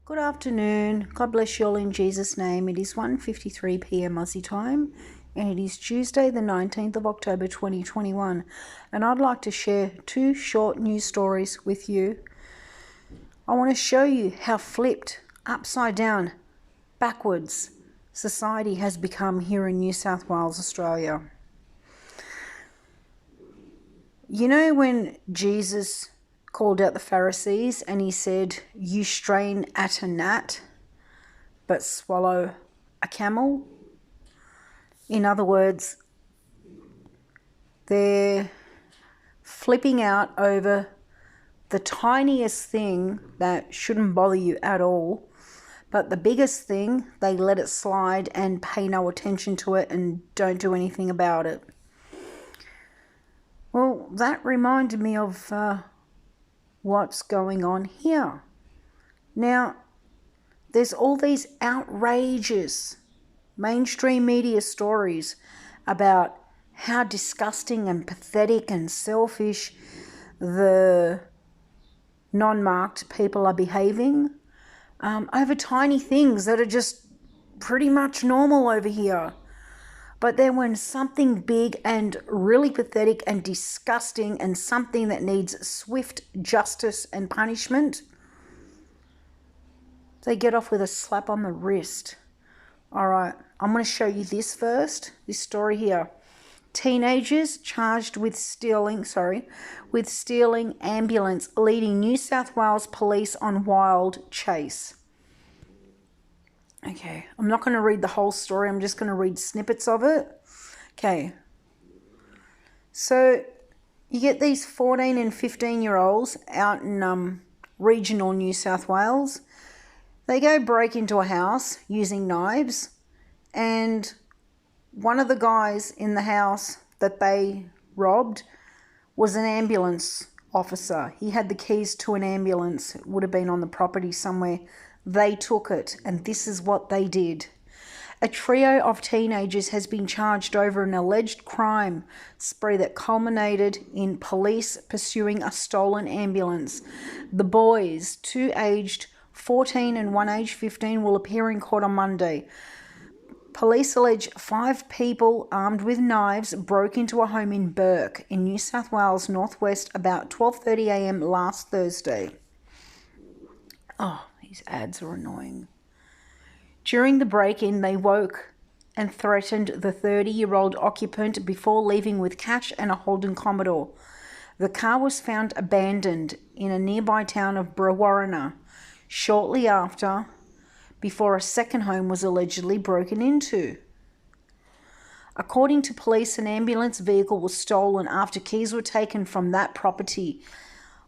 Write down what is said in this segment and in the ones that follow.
Good afternoon. God bless you all in Jesus' name. It is 1:53 p.m. Aussie time and it is Tuesday the 19th of October 2021, and I'd like to share two short news stories with you. I want to show you how flipped, upside down, backwards society has become here in New South Wales, Australia. You know when Jesus called out the Pharisees and he said, "You strain at a gnat, but swallow a camel"? In other words, they're flipping out over the tiniest thing that shouldn't bother you at all, but the biggest thing, they let it slide and pay no attention to it and don't do anything about it. Well, that reminded me of what's going on here. Now, there's all these outrageous mainstream media stories about how disgusting and pathetic and selfish the non-marked people are behaving over tiny things that are just pretty much normal over here. But then when something big and really pathetic and disgusting and something that needs swift justice and punishment, they get off with a slap on the wrist. All right, I'm going to show you this first, this story here. Teenagers charged with stealing ambulance, leading New South Wales police on wild chase. Okay, I'm not going to read the whole story. I'm just going to read snippets of it. Okay. So you get these 14 and 15-year-olds out in regional New South Wales. They go break into a house using knives, and one of the guys in the house that they robbed was an ambulance officer. He had the keys to an ambulance. It would have been on the property somewhere. They took it, and this is what they did. A trio of teenagers has been charged over an alleged crime spree that culminated in police pursuing a stolen ambulance. The boys, two aged 14 and one aged 15, will appear in court on Monday. Police allege 5 people armed with knives broke into a home in Burke in New South Wales northwest about 12:30 a.m. last Thursday. Oh, these ads are annoying. During the break-in, they woke and threatened the 30-year-old occupant before leaving with cash and a Holden Commodore. The car was found abandoned in a nearby town of Brewarrina shortly after, before a second home was allegedly broken into. According to police, an ambulance vehicle was stolen after keys were taken from that property.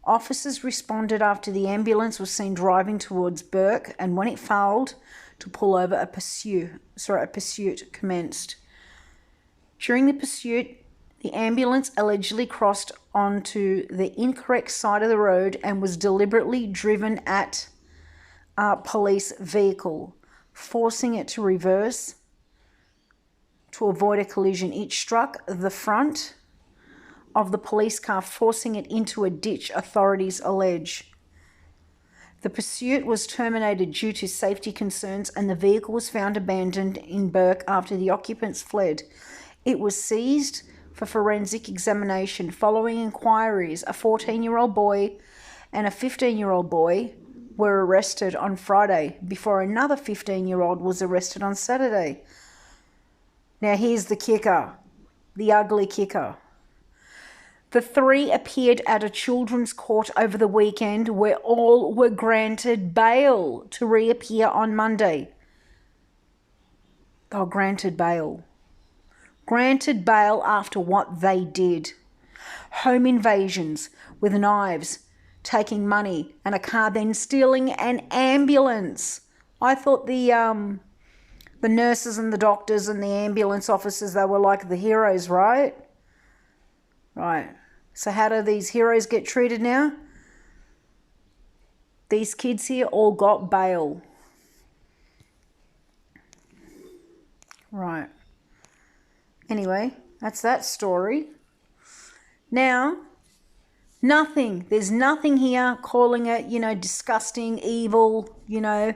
Officers responded after the ambulance was seen driving towards Burke, and when it failed to pull over, a pursuit commenced. During the pursuit, the ambulance allegedly crossed onto the incorrect side of the road and was deliberately driven at a police vehicle, forcing it to reverse to avoid a collision. It struck the front of the police car, forcing it into a ditch, authorities allege. The pursuit was terminated due to safety concerns, and the vehicle was found abandoned in Burke after the occupants fled. It was seized for forensic examination. Following inquiries, a 14-year-old boy and a 15-year-old boy were arrested on Friday, before another 15-year-old was arrested on Saturday. Now here's the kicker, the ugly kicker. The 3 appeared at a children's court over the weekend where all were granted bail to reappear on Monday. They were granted bail. Granted bail after what they did. Home invasions with knives, taking money and a car, then stealing an ambulance. I thought the nurses and the doctors and the ambulance officers, they were like the heroes, right? Right. So how do these heroes get treated now? These kids here all got bail. Right. Anyway, that's that story. Now, Nothing. There's nothing here calling it, you know, disgusting, evil, you know,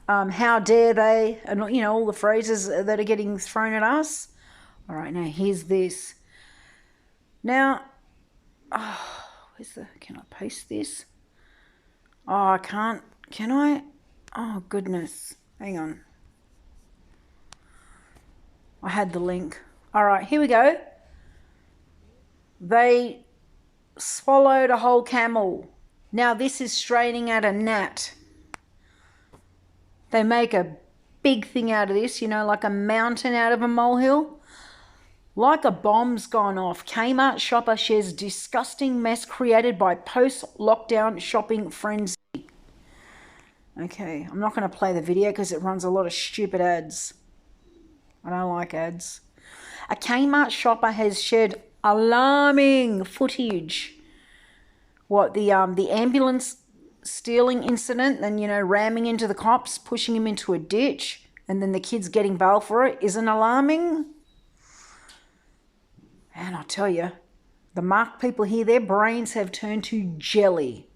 how dare they, and, you know, all the phrases that are getting thrown at us. All right, now here's this. Now, can I paste this? Oh, I can't. Can I? Oh, goodness. Hang on. I had the link. All right, here we go. They swallowed a whole camel. Now this is straining at a gnat. They make a big thing out of this, you know, like a mountain out of a molehill. Like a bomb's gone off. Kmart shopper shares disgusting mess created by post-lockdown shopping frenzy. Okay, I'm not going to play the video because it runs a lot of stupid ads. I don't like ads. A Kmart shopper has shared alarming footage. What, the ambulance stealing incident, then, you know, ramming into the cops, pushing him into a ditch, and then the kids getting bail for it isn't alarming? And I'll tell you, the mark people here, their brains have turned to jelly.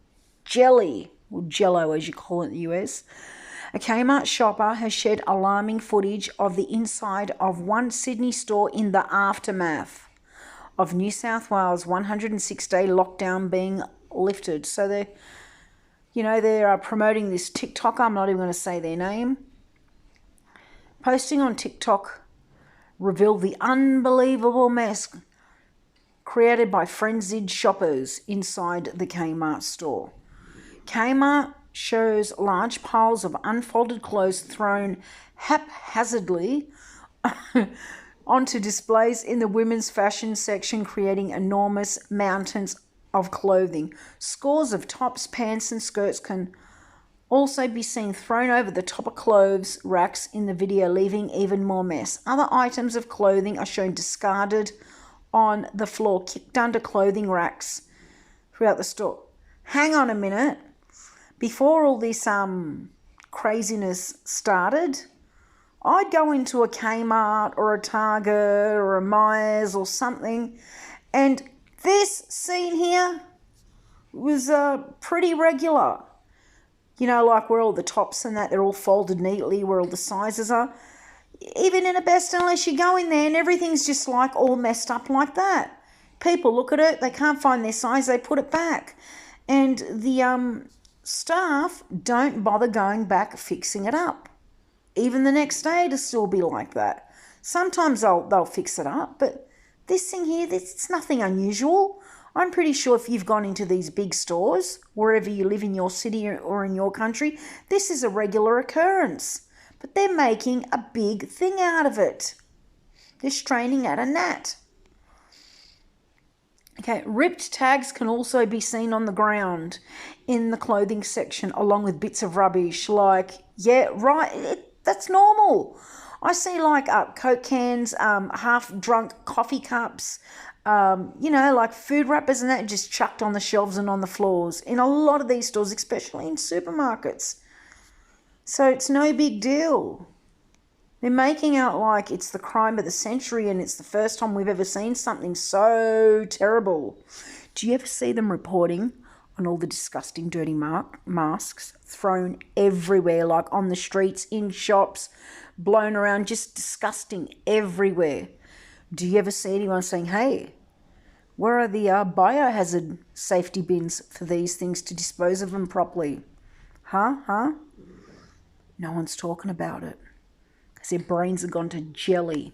Jelly, or jello as you call it in the US. A Kmart shopper has shared alarming footage of the inside of one Sydney store in the aftermath of New South Wales' 106-day lockdown being lifted. So they're promoting this TikToker. I'm not even going to say their name. Posting on TikTok revealed the unbelievable mess created by frenzied shoppers inside the Kmart store. Kmart shows large piles of unfolded clothes thrown haphazardly onto displays in the women's fashion section, creating enormous mountains of clothing. Scores of tops, pants and skirts can also be seen thrown over the top of clothes racks in the video, leaving even more mess. Other items of clothing are shown discarded on the floor, kicked under clothing racks throughout the store. Hang on a minute. Before all this craziness started, I'd go into a Kmart or a Target or a Myers or something, and this scene here was pretty regular. You know, like where all the tops and that, they're all folded neatly, where all the sizes are. Even in a Best Unless you go in there and everything's just like all messed up like that. People look at it, they can't find their size, they put it back. And the staff don't bother going back fixing it up. Even the next day to still be like that. Sometimes they'll fix it up, but this thing here, it's nothing unusual. I'm pretty sure if you've gone into these big stores, wherever you live in your city or in your country, this is a regular occurrence. But they're making a big thing out of it. They're straining at a gnat. Okay, ripped tags can also be seen on the ground in the clothing section, along with bits of rubbish like, yeah, right, that's normal. I see like Coke cans, half-drunk coffee cups, like food wrappers and that just chucked on the shelves and on the floors in a lot of these stores, especially in supermarkets. So it's no big deal. They're making out like it's the crime of the century and it's the first time we've ever seen something so terrible. Do you ever see them reporting on all the disgusting dirty masks thrown everywhere, like on the streets, in shops, blown around, just disgusting everywhere? Do you ever see anyone saying, hey, where are the biohazard safety bins for these things to dispose of them properly? Huh? No one's talking about it because their brains have gone to jelly.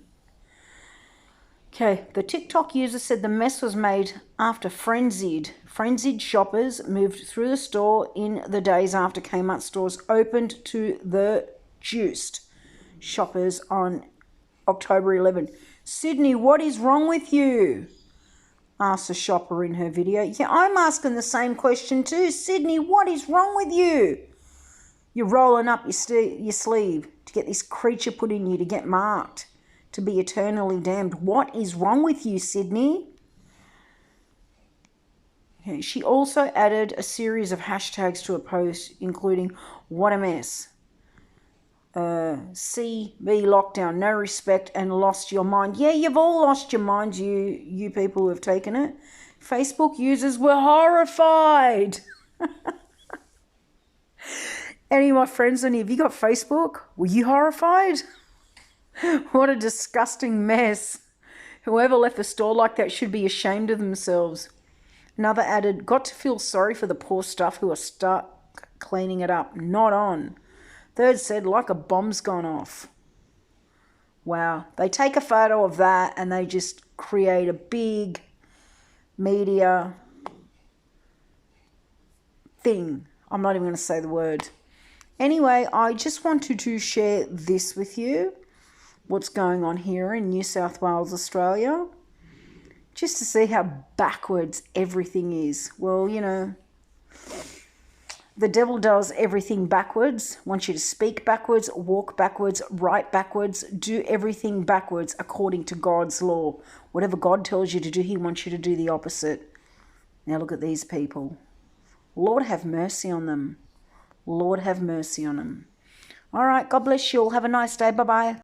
Okay, the TikTok user said the mess was made after frenzied shoppers moved through the store in the days after Kmart stores opened to the juiced shoppers on October 11. Sydney, what is wrong with you? Asked the shopper in her video. Yeah, I'm asking the same question too. Sydney, what is wrong with you? You're rolling up your sleeve to get this creature put in you to get marked, to be eternally damned. What is wrong with you, Sydney? Okay, she also added a series of hashtags to a post, including, what a mess. CB lockdown, no respect and lost your mind. Yeah, you've all lost your minds, you people who have taken it. Facebook users were horrified. Any of my friends, have you got Facebook? Were you horrified? What a disgusting mess. Whoever left the store like that should be ashamed of themselves. Another added, got to feel sorry for the poor stuff who are stuck cleaning it up. Not on. Third said, like a bomb's gone off. Wow. They take a photo of that and they just create a big media thing. I'm not even going to say the word. Anyway, I just wanted to share this with you. What's going on here in New South Wales, Australia. Just to see how backwards everything is. Well, you know, the devil does everything backwards. Wants you to speak backwards, walk backwards, write backwards, do everything backwards according to God's law. Whatever God tells you to do, he wants you to do the opposite. Now look at these people. Lord have mercy on them. Lord have mercy on them. All right, God bless you all. Have a nice day. Bye-bye.